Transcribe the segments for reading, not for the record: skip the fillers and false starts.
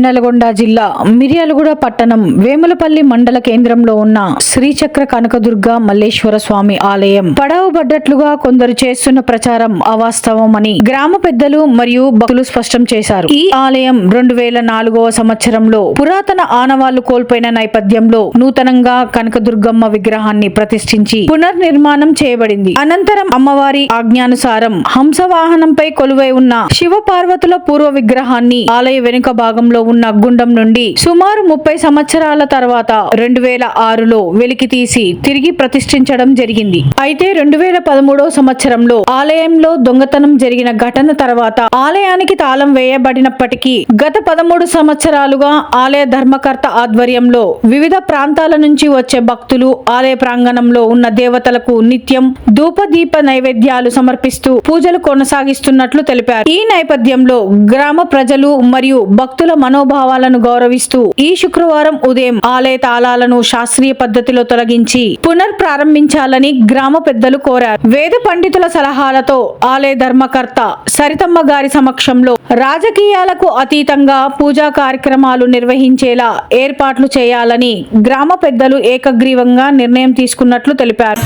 నల్గొండ జిల్లా మిర్యాలగూడ పట్టణం వేములపల్లి మండల కేంద్రంలో ఉన్న శ్రీచక్ర కనకదుర్గ మల్లేశ్వర స్వామి ఆలయం పడవబడ్డట్లుగా కొందరు చేస్తున్న ప్రచారం అవాస్తవమని గ్రామ పెద్దలు మరియు భక్తులు స్పష్టం చేశారు. ఈ ఆలయం 2004వ సంవత్సరంలో పురాతన ఆనవాళ్లు కోల్పోయిన నేపథ్యంలో నూతనంగా కనకదుర్గమ్మ విగ్రహాన్ని ప్రతిష్ఠించి పునర్నిర్మాణం చేయబడింది. అనంతరం అమ్మవారి ఆజ్ఞానుసారం హంసవాహనంపై కొలువై ఉన్న శివ పార్వతుల పూర్వ విగ్రహాన్ని ఆలయ వెనుక భాగంలో ఉన్న గుండం నుండి సుమారు 30 సంవత్సరాల తర్వాత 2006లో వెలికి తీసి తిరిగి ప్రతిష్ఠించడం జరిగింది. అయితే 2013వ సంవత్సరంలో ఆలయంలో దొంగతనం జరిగిన ఘటన తర్వాత ఆలయానికి తాళం వేయబడినప్పటికీ గత 13 సంవత్సరాలుగా ఆలయ ధర్మకర్త ఆధ్వర్యంలో వివిధ ప్రాంతాల నుంచి వచ్చే భక్తులు ఆలయ ప్రాంగణంలో ఉన్న దేవతలకు నిత్యం ధూపదీప నైవేద్యాలు సమర్పిస్తూ పూజలు కొనసాగిస్తున్నట్లు తెలిపారు. ఈ నేపథ్యంలో గ్రామ ప్రజలు మరియు భక్తుల మనోభావాలను గౌరవిస్తూ ఈ శుక్రవారం ఉదయం ఆలయ తాళాలను శాస్త్రీయ పద్ధతిలో తొలగించి పునర్ప్రారంభించాలని గ్రామ పెద్దలు కోరారు. వేద పండితుల సలహాలతో ఆలయ ధర్మకర్త సరితమ్మ గారి సమక్షంలో రాజకీయాలకు అతీతంగా పూజా కార్యక్రమాలు నిర్వహించేలా ఏర్పాట్లు చేయాలని గ్రామ పెద్దలు ఏకగ్రీవంగా నిర్ణయం తీసుకున్నట్లు తెలిపారు.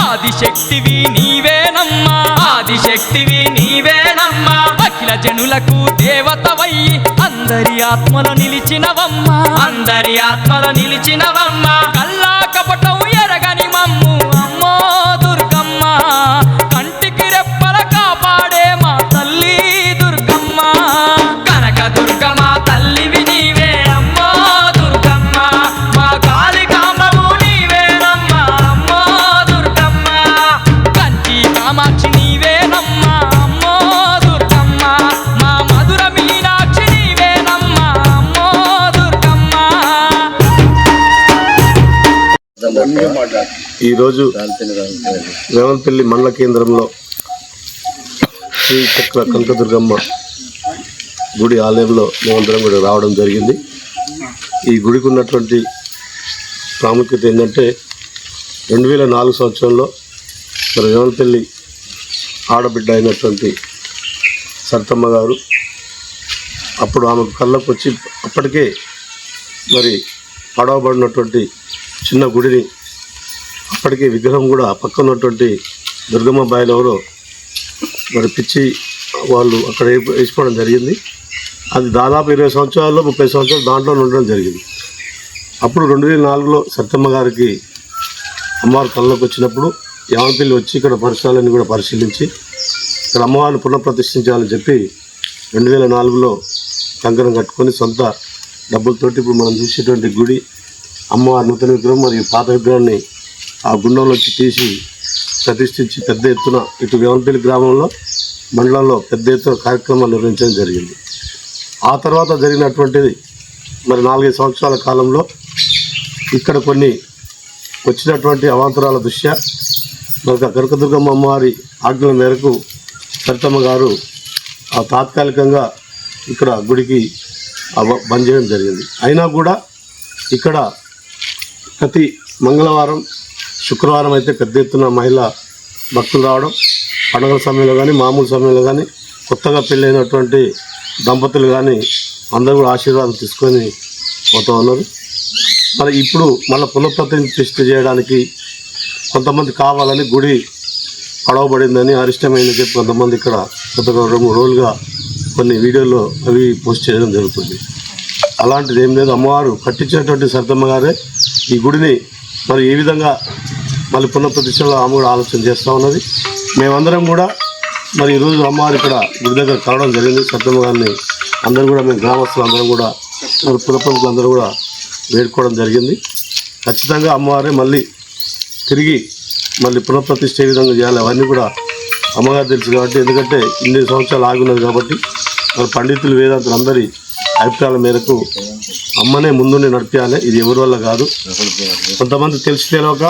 ఆదిశక్తివి నీవేనమ్మా, ఆదిశక్తివి నీవేనమ్మా, అఖిల జనులకు దేవతవయ్యి అందరి ఆత్మలో నిలిచినవమ్మా, అందరి ఆత్మలో నిలిచినవమ్మా. కల్లా కపటం ఎరగని మమ్ము అమ్మో దుర్గమ్మ, కంటికి రెప్పల కాపాడే మా తల్లి దుర్గమ్మ. కనక దుర్గమ్మ తల్లివి నీవే అమ్మో దుర్గమ్మ, మా కాళికాంబవు నీవేనమ్మా అమ్మో దుర్గమ్మ. కంచి కామాక్షి నీవేనమ్మా అమ్మో దుర్గమ్మ, మా మధుర మీనాక్షి నీవేనమ్మా అమ్మో దుర్గమ్మ. ఈరోజు వేములపల్లి మండల కేంద్రంలో శ్రీ చక్ర కనకదుర్గమ్మ గుడి ఆలయంలో మేమందరం కూడా రావడం జరిగింది. ఈ గుడికి ఉన్నటువంటి ప్రాముఖ్యత ఏంటంటే 2004 సంవత్సరంలో మరి వేములపల్లి ఆడబిడ్డ అయినటువంటి సరితమ్మ గారు అప్పుడు ఆమెకు కళ్ళకు వచ్చి అప్పటికే మరి పడవబడినటువంటి చిన్న గుడిని అప్పటికే విగ్రహం కూడా పక్కన ఉన్నటువంటి దుర్గమ్మ బాయిలెవరో మరి పిచ్చి వాళ్ళు అక్కడ వేసుకోవడం జరిగింది. అది దాదాపు 20 సంవత్సరాల్లో 30 సంవత్సరాలు దాంట్లో ఉండడం జరిగింది. అప్పుడు 2004లో సరితమ్మ గారికి అమ్మవారి కళ్ళలోకి వచ్చినప్పుడు యామపల్లి వచ్చి ఇక్కడ పరిసరాలన్నీ కూడా పరిశీలించి ఇక్కడ అమ్మవారిని పునఃప్రతిష్ఠించాలని చెప్పి 2004లో కంకణం కట్టుకొని సొంత డబ్బులతోటి ఇప్పుడు మనం చూసేటువంటి గుడి అమ్మవారి నూతన విగ్రహం మరియు పాత విగ్రహాన్ని ఆ గుండంలోకి తీసి ప్రతిష్ఠించి పెద్ద ఎత్తున ఇటు వేములపల్లి గ్రామంలో మండలంలో పెద్ద ఎత్తున కార్యక్రమాలు నిర్వహించడం జరిగింది. ఆ తర్వాత జరిగినటువంటిది మరి 4-5 సంవత్సరాల కాలంలో ఇక్కడ కొన్ని వచ్చినటువంటి అవాంతరాల దృష్ట్యా మరి కనకదుర్గమ్మ అమ్మవారి ఆజ్ఞల మేరకు సరితమ్మ గారు తాత్కాలికంగా ఇక్కడ గుడికి బంద్ చేయడం జరిగింది. అయినా కూడా ఇక్కడ ప్రతి మంగళవారం శుక్రవారం అయితే పెద్ద ఎత్తున మహిళా భక్తులు రావడం, పండుగల సమయంలో కానీ మామూలు సమయంలో కానీ కొత్తగా పెళ్ళైనటువంటి దంపతులు కానీ అందరూ కూడా ఆశీర్వాదం తీసుకొని పోతూ ఉన్నారు. మరి ఇప్పుడు మళ్ళీ పునఃప్రతిష్ఠ చేయడానికి కొంతమంది కావాలని గుడి పడవబడిందని అరిష్టమైందని చెప్పి కొంతమంది ఇక్కడ గత 2-3 రోజులుగా కొన్ని వీడియోల్లో అవి పోస్ట్ చేయడం జరుగుతుంది. అలాంటిది ఏం లేదు. అమ్మవారు కట్టించినటువంటి సరితమ్మ గారే ఈ గుడిని మరి ఏ విధంగా మళ్ళీ పునఃప్రతిష్టలో ఆమె కూడా ఆలోచన చేస్తూ ఉన్నది. మేమందరం కూడా మరి ఈరోజు అమ్మవారు ఇక్కడ గుడి దగ్గర కలవడం జరిగింది. సత్యమ్మ గారిని అందరూ కూడా మేము గ్రామస్తులు అందరం కూడా మరి పురప్రముఖులు అందరూ కూడా వేడుకోవడం జరిగింది. ఖచ్చితంగా అమ్మవారే మళ్ళీ తిరిగి మళ్ళీ పునఃప్రతిష్ఠ ఏ విధంగా చేయాలి అవన్నీ కూడా అమ్మగారు తెలుసు కాబట్టి, ఎందుకంటే ఇన్ని సంవత్సరాలు ఆగున్నది కాబట్టి మరి పండితులు వేదాంతులు అందరి అభిప్రాయాల మేరకు అమ్మనే ముందుండి నడిపించాలి. ఇది ఎవరి వల్ల కాదు. కొంతమంది తెలిసి తెలియక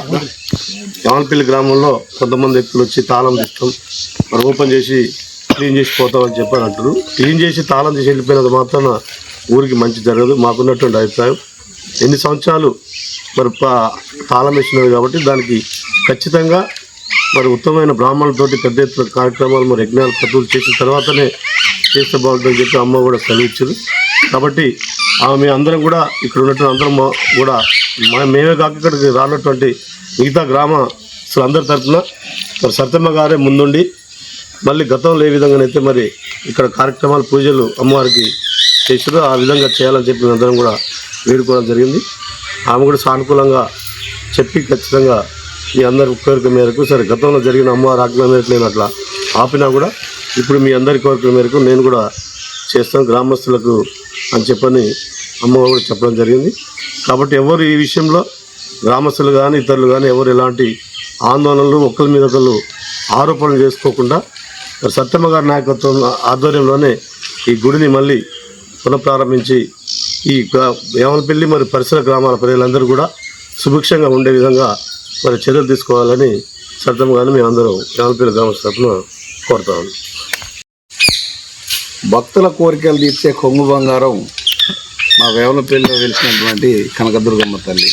యమనపల్లి గ్రామంలో కొంతమంది వ్యక్తులు వచ్చి తాళం తీస్తాం మరి ఓపెన్ చేసి క్లీన్ చేసి పోతామని చెప్పని అంటారు. క్లీన్ చేసి తాళం తీసి వెళ్ళిపోయినది మాత్రం ఊరికి మంచి జరగదు. మాకున్నటువంటి అభిప్రాయం ఎన్ని సంవత్సరాలు మరి తాళం వేసినది కాబట్టి దానికి ఖచ్చితంగా మరి ఉత్తమమైన బ్రాహ్మణులతోటి పెద్ద ఎత్తున కార్యక్రమాలు మరి యజ్ఞాలు పద్ధతులు చేసిన తర్వాతనే చేస్తే బాగుంటుందని చెప్పి అమ్మ కూడా సెలవిచ్చారు. కాబట్టి మీ అందరం కూడా ఇక్కడ ఉన్నటువంటి అందరం కూడా మేమే కాక ఇక్కడికి రానటువంటి మిగతా గ్రామస్తులు అందరి తరఫున మరి సత్యమ్మ గారే ముందుండి మళ్ళీ గతంలో ఏ విధంగానైతే మరి ఇక్కడ కార్యక్రమాలు పూజలు అమ్మవారికి చేసారో ఆ విధంగా చేయాలని చెప్పి అందరం కూడా వేడుకోవడం జరిగింది. ఆమె కూడా సానుకూలంగా చెప్పి ఖచ్చితంగా మీ అందరి కోరిక మేరకు సరే గతంలో జరిగిన అమ్మవారి ఆజ్ఞ మేరకు నేను అట్లా ఆపినా కూడా ఇప్పుడు మీ అందరి కోరిక మేరకు నేను కూడా చేస్తాను గ్రామస్తులకు అని చెప్పని అమ్మవారు కూడా చెప్పడం జరిగింది. కాబట్టి ఎవరు ఈ విషయంలో గ్రామస్తులు కానీ ఇతరులు కానీ ఎవరు ఎలాంటి ఆందోళనలు ఒకరి మీద ఒకరు ఆరోపణలు చేసుకోకుండా మరి సత్యమ్మ గారి నాయకత్వం ఆధ్వర్యంలోనే ఈ గుడిని మళ్ళీ పునఃప్రారంభించి ఈ యమనపల్లి మరి పరిసర గ్రామాల ప్రజలందరూ కూడా సుభిక్షంగా ఉండే విధంగా మరి చర్యలు తీసుకోవాలని సత్యమ్మ గారిని మేమందరం యమనపల్లి గ్రామస్తులను కోరుతాము. భక్తుల కోరికలు తీర్చే కొంగు బంగారం మా వేమనపల్లిలో వెలిసినటువంటి కనకదుర్గమ్మ తల్లి.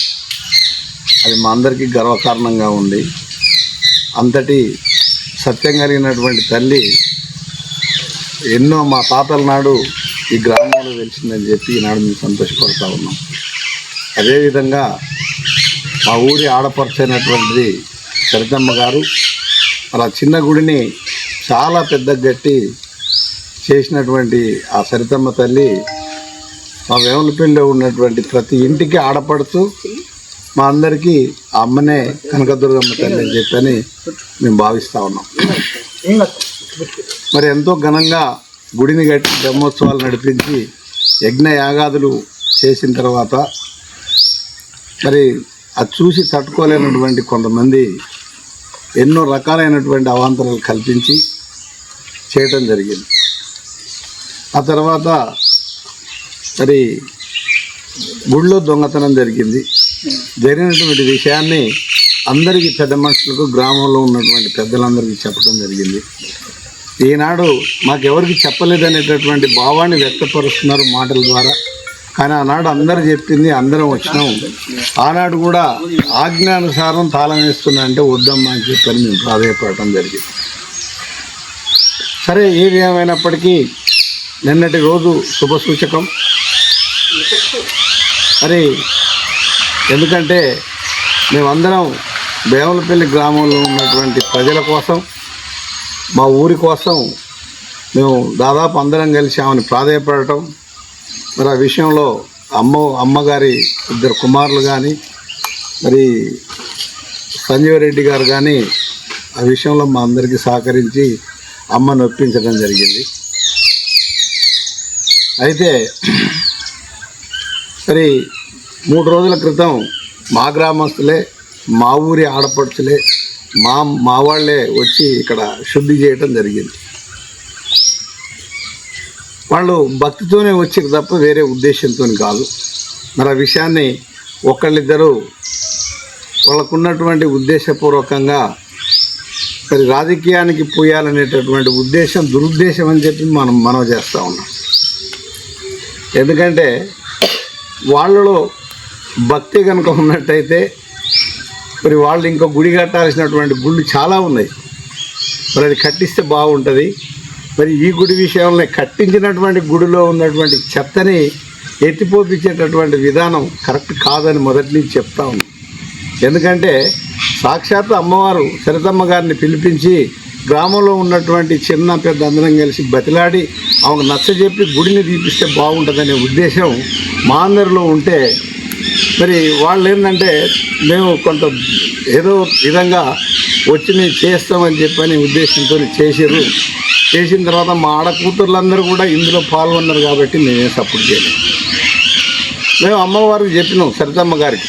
అది మా అందరికీ గర్వకారణంగా ఉంది. అంతటి సత్యం కలిగినటువంటి తల్లి ఎన్నో మా తాతల నాడు ఈ గ్రామంలో వెలిసిందని చెప్పి ఈనాడు మేము సంతోషపడుతూ ఉన్నాం. అదేవిధంగా మా ఊరి ఆడపడుచైనటువంటిది సరితమ్మ గారు అలా చిన్న గుడిని చాలా పెద్ద గట్టి చేసినటువంటి ఆ సరితమ్మ తల్లి మా వేమనపల్లిలో ఉన్నటువంటి ప్రతి ఇంటికి ఆడపడుతూ మా అందరికీ ఆ అమ్మనే కనకదుర్గమ్మ తల్లి అని చెప్పని మేము భావిస్తూ ఉన్నాం. మరి ఎంతో ఘనంగా గుడిని కట్టి బ్రహ్మోత్సవాలు నడిపించి యజ్ఞ యాగాదులు చేసిన తర్వాత మరి అది చూసి తట్టుకోలేనటువంటి కొంతమంది ఎన్నో రకాలైనటువంటి అవాంతరాలు కల్పించి చేయటం జరిగింది. ఆ తర్వాత మరి గుడిలో దొంగతనం జరిగింది. జరిగినటువంటి విషయాన్ని అందరికీ పెద్ద మనుషులకు గ్రామంలో ఉన్నటువంటి పెద్దలందరికీ చెప్పడం జరిగింది. ఈనాడు మాకెవరికి చెప్పలేదనేటటువంటి భావాన్ని వ్యక్తపరుస్తున్నారు మాటల ద్వారా. కానీ ఆనాడు అందరు చెప్పింది అందరం వచ్చినాం. ఆనాడు కూడా ఆజ్ఞానుసారం తాళం వేస్తున్నా అంటే వద్దమ్మా అని చెప్పని మేము ప్రాధాయపడటం జరిగింది. సరే ఏది ఏమైనప్పటికీ నిన్నటి రోజు శుభసూచకం. మరి ఎందుకంటే మేమందరం వేమనపల్లి గ్రామంలో ఉన్నటువంటి ప్రజల కోసం మా ఊరి కోసం మేము దాదాపు అందరం కలిసి ఆమెను ప్రాధాయపడటం. మరి ఆ విషయంలో అమ్మగారి ఇద్దరు కుమారులు కానీ మరి సంజీవరెడ్డి గారు కానీ ఆ విషయంలో మా అందరికీ సహకరించి అమ్మను ఒప్పించడం జరిగింది. అయితే మరి 3 రోజుల క్రితం మా గ్రామస్తులే మా ఊరి ఆడపడుచులే మా వాళ్ళే వచ్చి ఇక్కడ శుద్ధి చేయటం జరిగింది. వాళ్ళు భక్తితోనే వచ్చారు తప్ప వేరే ఉద్దేశంతో కాదు. మరి ఆ విషయాన్ని ఒకళ్ళిద్దరూ వాళ్ళకున్నటువంటి ఉద్దేశపూర్వకంగా మరి రాజకీయానికి పోయాలనేటటువంటి ఉద్దేశం దురుద్దేశం అని చెప్పి మనం చేస్తూ ఉన్నాం. ఎందుకంటే వాళ్ళలో భక్తి కనుక ఉన్నట్టయితే మరి వాళ్ళు ఇంకో గుడి కట్టాల్సినటువంటి గుళ్ళు చాలా ఉన్నాయి. మరి అది కట్టిస్తే బాగుంటుంది. మరి ఈ గుడి విషయంలో కట్టించినటువంటి గుడిలో ఉన్నటువంటి చెత్తని ఎత్తిపోపించేటటువంటి విధానం కరెక్ట్ కాదని మొదటి నుంచి చెప్తా ఉంది. ఎందుకంటే సాక్షాత్ అమ్మవారు సరితమ్మ గారిని పిలిపించి గ్రామంలో ఉన్నటువంటి చిన్న పెద్ద అందరం కలిసి బతిలాడి ఆమెకు నచ్చజెప్పి గుడిని తీపిస్తే బాగుంటుందనే ఉద్దేశం మా అందరిలో ఉంటే మరి వాళ్ళు ఏంటంటే మేము కొంత ఏదో విధంగా వచ్చి మేము చేస్తామని చెప్పని ఉద్దేశంతో చేసిన తర్వాత మా ఆడకూతుర్లందరూ కూడా ఇందులో పాల్గొన్నారు కాబట్టి మేమే సపోర్ట్ చేయలేదు. మేము అమ్మవారికి చెప్పినాం సరితమ్మ గారికి,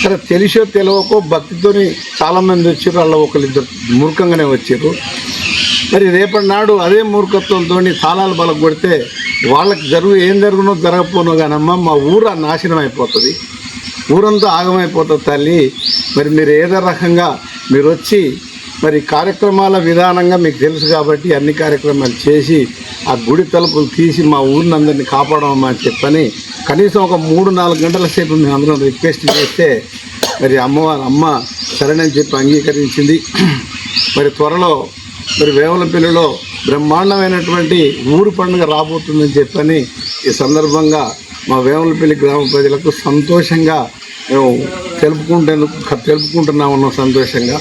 సరే తెలిసో తెలియకో భక్తితోని చాలామంది వచ్చారు, వాళ్ళ ఒకరిద్దరు మూర్ఖంగానే వచ్చారు. మరి రేపటి నాడు అదే మూర్ఖత్వంతో తాళాలు బలకు కొడితే వాళ్ళకి ఏం జరుగునో జరగకపోనో కానమ్మా మా ఊరు నాశనం అయిపోతుంది, ఊరంతా ఆగమైపోతుంది తల్లి. మరి మీరు ఏదో రకంగా మీరు వచ్చి మరి కార్యక్రమాల విధానంగా మీకు తెలుసు కాబట్టి అన్ని కార్యక్రమాలు చేసి ఆ గుడి తలుపులు తీసి మా ఊరిని అందరినీ కాపాడమని చెప్పని కనీసం ఒక 3-4 గంటల సేపు మేము అందరం రిక్వెస్ట్ చేస్తే మరి అమ్మ సరేనని చెప్పి అంగీకరించింది. మరి త్వరలో మరి వేములపల్లిలో బ్రహ్మాండమైనటువంటి ఊరు పండుగ రాబోతుందని చెప్పని ఈ సందర్భంగా మా వేములపల్లి గ్రామ ప్రజలకు సంతోషంగా మేము తెలుపుకుంటున్నామన్న సంతోషంగా.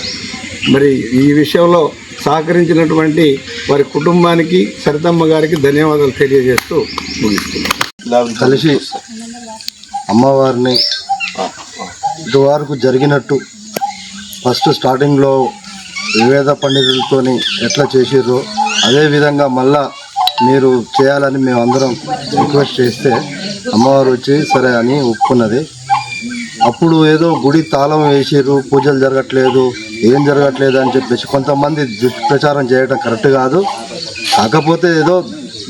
మరి ఈ విషయంలో సహకరించినటువంటి వారి కుటుంబానికి సరితమ్మ గారికి ధన్యవాదాలు తెలియజేస్తూ ముగిస్తున్నాం. కలిసి అమ్మవారిని ఇటువరకు జరిగినట్టు ఫస్ట్ స్టార్టింగ్లో వివిధ పండితులతో ఎట్లా చేసిర్రో అదేవిధంగా మళ్ళా మీరు చేయాలని మేము అందరం రిక్వెస్ట్ చేస్తే అమ్మవారు వచ్చి సరే అని ఒప్పుకున్నది. అప్పుడు ఏదో గుడి తాళం వేసిర్రు, పూజలు జరగట్లేదు, ఏం జరగట్లేదు అని చెప్పేసి కొంతమంది దుష్ప్రచారం చేయడం కరెక్ట్ కాదు. కాకపోతే ఏదో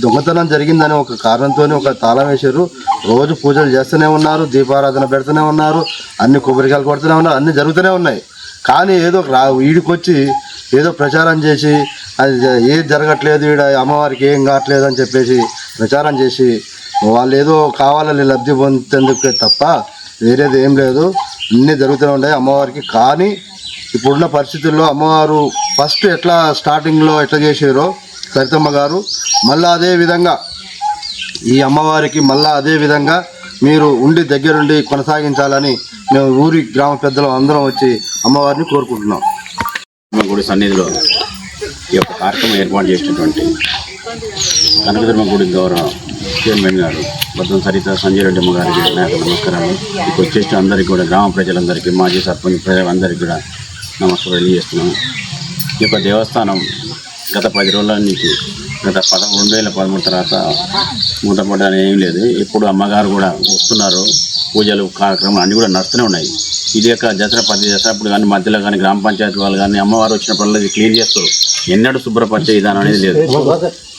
దొంగతనం జరిగిందని ఒక కారణంతో ఒక తాళం వేసారు. రోజు పూజలు చేస్తూనే ఉన్నారు, దీపారాధన పెడుతూనే ఉన్నారు, అన్ని కొబ్బరికాయలు కొడుతూనే ఉన్నారు, అన్నీ జరుగుతూనే ఉన్నాయి. కానీ ఏదో వీడికొచ్చి ఏదో ప్రచారం చేసి అది ఏది జరగట్లేదు, ఈడ అమ్మవారికి ఏం కావట్లేదు అని చెప్పేసి ప్రచారం చేసి వాళ్ళు ఏదో కావాలని లబ్ధి పొందేందుకే తప్ప వేరేది ఏం లేదు. అన్నీ జరుగుతూనే ఉన్నాయి అమ్మవారికి. కానీ ఇప్పుడున్న పరిస్థితుల్లో అమ్మవారు ఫస్ట్ ఎట్లా స్టార్టింగ్లో ఎట్లా చేసారో సరితమ్మ గారు మళ్ళీ అదే విధంగా ఈ అమ్మవారికి మళ్ళీ అదే విధంగా మీరు ఉండి దగ్గరుండి కొనసాగించాలని మేము ఊరి గ్రామ పెద్దలు అందరం వచ్చి అమ్మవారిని కోరుకుంటున్నాం. గుడి సన్నిధిలో ఈ యొక్క కార్యక్రమం ఏర్పాటు చేసినటువంటి కనకదుర్గమ్మ గుడి గౌరవ చైర్మన్ గారు బద్దం సరిత సంజయ్ రెడ్డి అమ్మ గారికి నాకు నమస్కారాలు. ఇక వచ్చేసి అందరికీ కూడా గ్రామ ప్రజలందరికీ మాజీ సర్పంచ్ ప్రజలందరికీ కూడా నమస్కారం తెలియజేస్తున్నాను. ఈ యొక్క దేవస్థానం గత 10 రోజుల నుంచి గత 2013 తర్వాత మూతపడ్డాని ఏం లేదు. ఇప్పుడు అమ్మగారు కూడా వస్తున్నారు, పూజలు కార్యక్రమాలు అన్నీ కూడా నడుస్తూనే ఉన్నాయి. ఇది యొక్క ప్రతి దసరా అప్పుడు కానీ మధ్యలో కానీ గ్రామ పంచాయతీ వాళ్ళు కానీ అమ్మవారు వచ్చినప్పుడు ఇది క్లీన్ చేస్తారు. ఎన్నడూ శుభ్రపరిచే విధానం అనేది లేదు.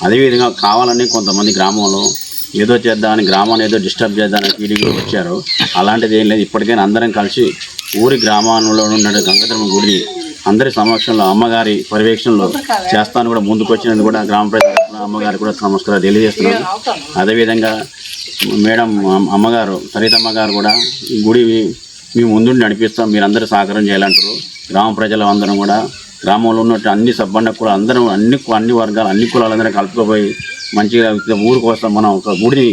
అదేవిధంగా కావాలని కొంతమంది గ్రామంలో ఏదో చేద్దామని గ్రామాన్ని ఏదో డిస్టర్బ్ చేద్దామని టీడీపీ వచ్చారు. అలాంటిది ఏం లేదు. ఇప్పటికైనా అందరం కలిసి ఊరి గ్రామంలో ఉన్న గంగదుర్గమ్మ గుడి అందరి సమక్షంలో అమ్మగారి పర్యవేక్షణలో చేస్తాను కూడా ముందుకు వచ్చినందుకు కూడా గ్రామ ప్రజలు అమ్మగారు కూడా నమస్కారాలు తెలియజేస్తున్నారు. అదేవిధంగా మేడం అమ్మగారు సరితమ్మ గారు కూడా ఈ గుడి మేము ముందుండి నడిపిస్తాం, మీరందరూ సహకారం చేయాలంటారు. గ్రామ ప్రజలు అందరం కూడా గ్రామంలో ఉన్నట్టు అన్ని సబ్బండ కూడా అందరం అన్ని వర్గాలు అన్ని కులాలందరూ కలుపుకోపోయి మంచిగా ఊరి కోసం మనం ఒక గుడిని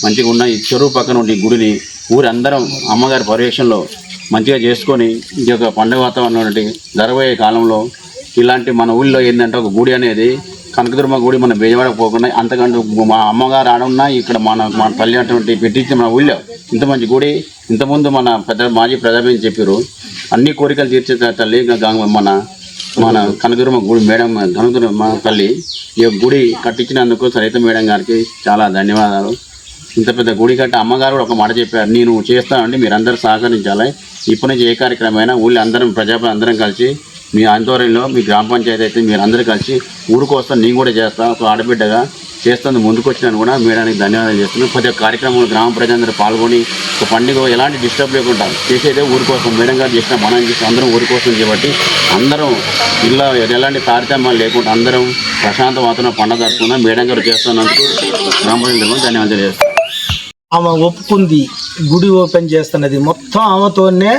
మంచిగా ఉన్న ఈ చెరువు పక్కన ఉండే గుడిని ఊరి అందరం అమ్మగారి పర్యవేక్షణలో మంచిగా చేసుకొని ఈ యొక్క పండుగ వాతావరణం జరగబోయే కాలంలో ఇలాంటి మన ఊళ్ళో ఏంటంటే ఒక గుడి అనేది కనకదుర్గమ్మ గుడి మన బెజవాడ పోకుండా అంతకంటే మా అమ్మగారు ఆడున్నా ఇక్కడ మన తల్లి అటువంటి పెట్టించి మన ఊళ్ళో ఇంత మంచి గుడి ఇంతకుముందు మన మాజీ ప్రజాపతి చెప్పారు అన్ని కోరికలు తీర్చే తల్లి మన కనకదుర్గమ్మ గుడి మేడం కనకదుర్గమ్మ తల్లి ఈ గుడి కట్టించినందుకు సరిత మేడం గారికి చాలా ధన్యవాదాలు. ఇంత పెద్ద గుడి కట్టి అమ్మగారు కూడా ఒక మాట చెప్పారు, నేను చేస్తానండి మీరందరూ సహకరించాలి. ఇప్పటి నుంచి ఏ కార్యక్రమమైనా ఊళ్ళో అందరం ప్రజాపతి అందరం కలిసి మీ ఆధ్వర్యంలో మీ గ్రామ పంచాయతీ అయితే మీరు అందరూ కలిసి ఊరికి వస్తాను, నేను కూడా చేస్తాను, ఒక ఆడబిడ్డగా చేస్తాను ముందుకు వచ్చినాను కూడా మేడానికి ధన్యవాదాలు చేస్తున్నాను. ప్రతి ఒక్క కార్యక్రమంలో గ్రామ ప్రజలందరూ పాల్గొని ఒక పండుగ ఎలాంటి డిస్టర్బ్ లేకుండా చేసేదే ఊరి కోసం మేడం గారు చేసిన మనం చేసిన అందరం ఊరి కోసం చేయబట్టి అందరం ఇలా ఎలాంటి తారతమ్యాలు లేకుండా అందరం ప్రశాంత వాతావరణం పండుగ జరుపుకున్నాం. మేడం గారు చేస్తున్నందుకు గ్రామ ప్రజలందరూ ధన్యవాదాలు చేస్తాం. ఆమె ఒప్పుకుంది గుడి ఓపెన్ చేస్తున్నది, మొత్తం ఆమెతోనే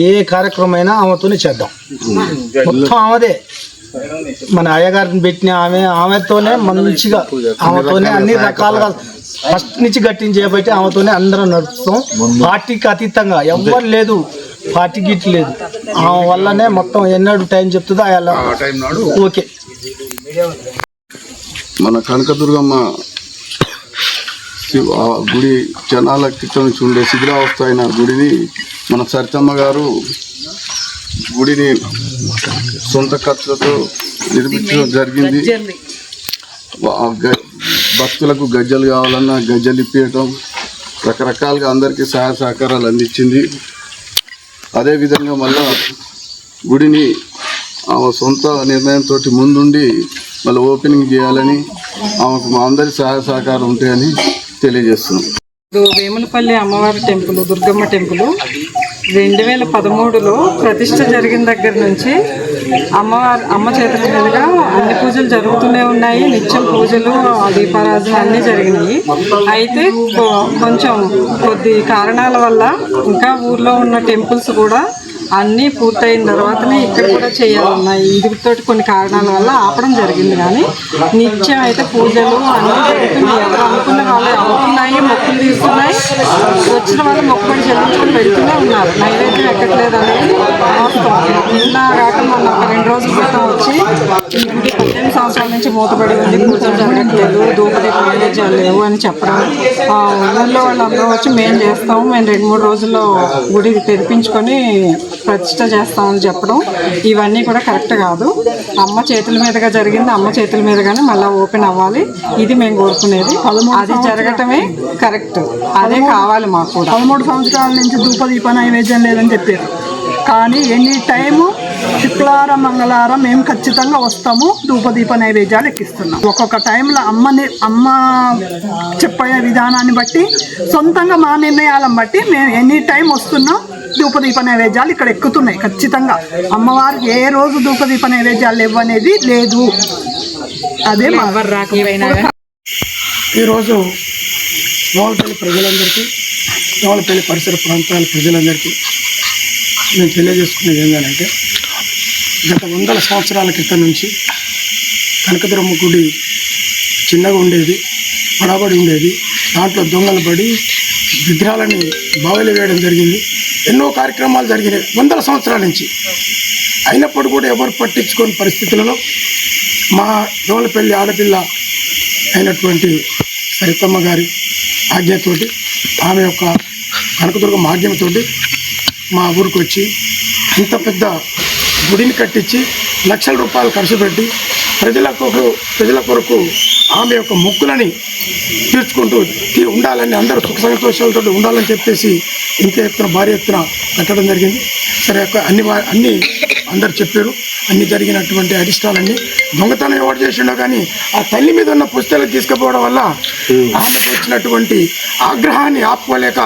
ఏ కార్యక్రమమైనా ఆమెతోనే చేద్దాం, మొత్తం ఆమెదే. మన అయ్యగారిని పెట్టిన ఆమెతోనే మంచిగా ఆమెతోనే అన్ని రకాలుగా ఫస్ట్ నుంచి గట్టించేయబట్టి ఆమెతోనే అందరం నడుస్తాం. పార్టీకి అతీతంగా ఎవ్వరు లేదు, పార్టీ గిట్ లేదు, ఆమె వల్లనే మొత్తం ఎన్నడూ టైం చెప్తుందో ఆ టైం నాడు ఓకే. మన కనకదుర్గమ్మ గుడి జనాల క్రితం నుంచి ఉండే శిథిలావస్థ అయిన గుడిని మన సరితమ్మ గారు గుడిని సొంత ఖర్చులతో నిర్మించడం జరిగింది. భక్తులకు గజ్జలు కావాలన్నా గజ్జలు ఇప్పించడం, రకరకాలుగా అందరికీ సహాయ సహకారాలు అందించింది. అదేవిధంగా మళ్ళా గుడిని ఆమె సొంత నిర్ణయంతో ముందుండి మళ్ళీ ఓపెనింగ్ చేయాలని ఆమెకు మా అందరి సహాయ సహకారం ఉంటాయని తెలియజేస్తున్నాం. వేములపల్లి అమ్మవారి టెంపుల్, దుర్గమ్మ టెంపుల్ 2013లో ప్రతిష్ట జరిగిన దగ్గర నుంచి అమ్మ చేతుల మీదుగా అన్ని పూజలు జరుగుతూనే ఉన్నాయి. నిత్యం పూజలు, దీపారాధన అన్నీ జరిగినాయి. అయితే కొంచెం కొద్ది కారణాల వల్ల ఇంకా ఊర్లో ఉన్న టెంపుల్స్ కూడా అన్నీ పూర్తయిన తర్వాతనే ఇక్కడ కూడా చేయాలన్నాయి. ఇదితో కొన్ని కారణాల వల్ల ఆపడం జరిగింది. కానీ నిత్యం అయితే పూజలు అన్నీ జరుగుతున్నాయి. ఎవరు అనుకున్న వాళ్ళు అవుతున్నాయి, మొక్కులు తీస్తున్నాయి. వచ్చిన వాళ్ళు మొక్కుబడి చెల్లించుకొని వెళ్తూనే ఉన్నారు. నైవేద్యం ఎక్కట్లేదు అనేది వాస్తవం. నిన్న కాక మొన్న ఒక 2 రోజుల క్రితం వచ్చి ఈ గుడి 18 సంవత్సరాల నుంచి మూతపడి ఉంది, పూజలు జరగట్లేదు, ధూపదీప నైవేద్యాలు లేవు అని చెప్పడం. ఊళ్ళో వాళ్ళందరూ వచ్చి మేము చేస్తాము, మేము 2-3 రోజుల్లో గుడి తెరిపించుకొని ప్రతిష్ట చేస్తామని చెప్పడం, ఇవన్నీ కూడా కరెక్ట్ కాదు. అమ్మ చేతుల మీదుగా జరిగింది, అమ్మ చేతుల మీదుగానే మళ్ళీ ఓపెన్ అవ్వాలి. ఇది మేము కోరుకునేది. అది జరగటమే కరెక్ట్, అదే కావాలి మాకు కూడా. 13 సంవత్సరాల నుంచి ధూపదీప నైవేద్యం లేదని చెప్పారు. కానీ ఎనీ టైము శుక్రవారం మంగళవారం మేము ఖచ్చితంగా వస్తాము, ధూపదీప నైవేద్యాలు ఎక్కిస్తున్నాం. ఒక్కొక్క టైంలో అమ్మ చెప్పే విధానాన్ని బట్టి, సొంతంగా మా నిర్ణయాలను బట్టి మేము ఎనీ టైం వస్తున్నాం. ధూపదీప నైవేద్యాలు ఇక్కడ ఎక్కుతున్నాయి ఖచ్చితంగా. అమ్మవారికి ఏ రోజు ధూపదీప నైవేద్యాలు ఇవ్వనేది లేదు. అదే ఈరోజు వేములపల్లి ప్రజలందరికీ, వేములపల్లి పరిసర ప్రాంతాల ప్రజలందరికీ నేను తెలియజేసుకునేది ఏంటంటే, గత 100 సంవత్సరాల క్రితం నుంచి కనకదుర్గమ్మ గుడి చిన్నగా ఉండేది, పడబడి ఉండేది. దాంట్లో దొంగలు పడి విగ్రహాలని బావిలో వేయడం జరిగింది. ఎన్నో కార్యక్రమాలు జరిగినాయి 100 సంవత్సరాల నుంచి. అయినప్పుడు కూడా ఎవరు పట్టించుకోని పరిస్థితులలో మా వేములపల్లి ఆడపిల్ల అయినటువంటి సరితమ్మ గారి ఆజ్ఞతోటి, ఆమె యొక్క కనకదుర్గమ్మ ఆజ్ఞతోటి మా ఊరికి వచ్చి ఇంత పెద్ద గుడిని కట్టించి లక్షల రూపాయలు ఖర్చు పెట్టి ప్రజల కొరకు ఆమె యొక్క మొక్కులని తీర్చుకుంటూ ఉండాలని, అందరూ సుఖ సంతోషాలతో ఉండాలని చెప్పేసి ఇంత ఎత్తున భారీ ఎత్తున కట్టడం జరిగింది. సరే, అన్ని అందరు చెప్పారు. అన్ని జరిగినటువంటి అరిష్టాలన్నీ దొంగతనం ఎవరు చేసిండో కానీ ఆ తల్లి మీద ఉన్న పుస్తకాలు తీసుకుపోవడం వల్ల ఆమెకు వచ్చినటువంటి ఆగ్రహాన్ని ఆపుకోలేక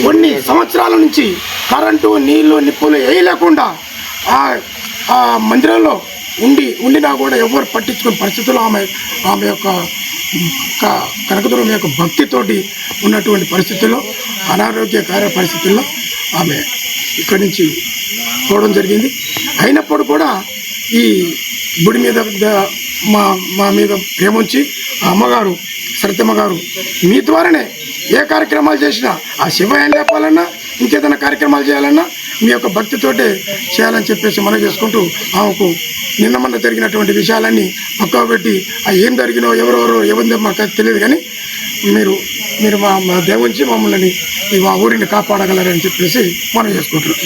కొన్ని సంవత్సరాల నుంచి కరెంటు, నీళ్లు, నిప్పులు వేయలేకుండా ఆ మందిరంలో ఉండినా కూడా ఎవరు పట్టించుకునే పరిస్థితుల్లో ఆమె యొక్క కనకదుర్గమ్మ యొక్క భక్తితోటి ఉన్నటువంటి పరిస్థితుల్లో, అనారోగ్యకర పరిస్థితుల్లో ఆమె ఇక్కడి నుంచి పోవడం జరిగింది. అయినప్పుడు కూడా ఈ గుడి మీద మా మీద ప్రేమ ఉంచి ఆ అమ్మగారు, సరితమ్మ గారు, మీ ద్వారానే ఏ కార్యక్రమాలు చేసినా, ఆ శివయం లేపాలన్నా, ఇంకేదైనా కార్యక్రమాలు చేయాలన్నా మీ యొక్క భక్తితోటే చేయాలని చెప్పేసి మనం చేసుకుంటూ ఆమెకు నిన్న జరిగినటువంటి విషయాలన్నీ పక్కకు పెట్టి ఏం జరిగినో ఎవరెవరో ఎవరిదో మాకు తెలియదు, కానీ మీరు మా దేవుంచి మమ్మల్ని మా ఊరిని కాపాడగలరని చెప్పేసి మనం చేసుకుంటున్నాం.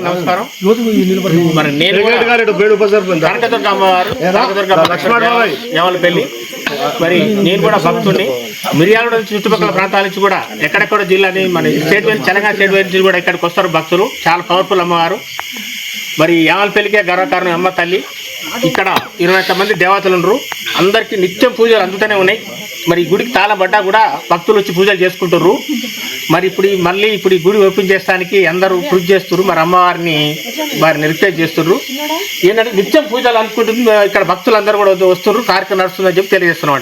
నమస్కారం. మరి నేను కనకదుర్గ అమ్మవారు, యమలపల్లి, మరి నేను కూడా భక్తుడిని. మిర్యాలగూడ చుట్టుపక్కల ప్రాంతాల నుంచి కూడా ఎక్కడెక్కడ జిల్లాని మన స్టేట్ వైపు, తెలంగాణ స్టేట్ వైపు నుంచి కూడా ఇక్కడికి వస్తారు భక్తులు. చాలా పవర్ఫుల్ అమ్మవారు. మరి యమలపల్లికే గర్వకారణం అమ్మ తల్లి. ఇక్కడ 21 మంది దేవతలు ఉన్నారు. అందరికీ నిత్యం పూజలు అందుతూనే ఉన్నాయి. మరి ఈ గుడికి తాళం పడ్డా కూడా భక్తులు వచ్చి పూజలు చేసుకుంటారు. మరి ఇప్పుడు ఈ గుడి ఓపెన్ చేస్తానికి అందరూ కృషి చేస్తున్నారు. మరి అమ్మవారిని రిక్వెస్ట్ చేస్తున్నారు. ఏంటంటే నిత్యం పూజలు అనుకుంటుంది. ఇక్కడ భక్తులు అందరూ కూడా వస్తున్నారు. కార్యక్రమం నడుస్తుందని చెప్పి తెలియజేస్తున్నాం.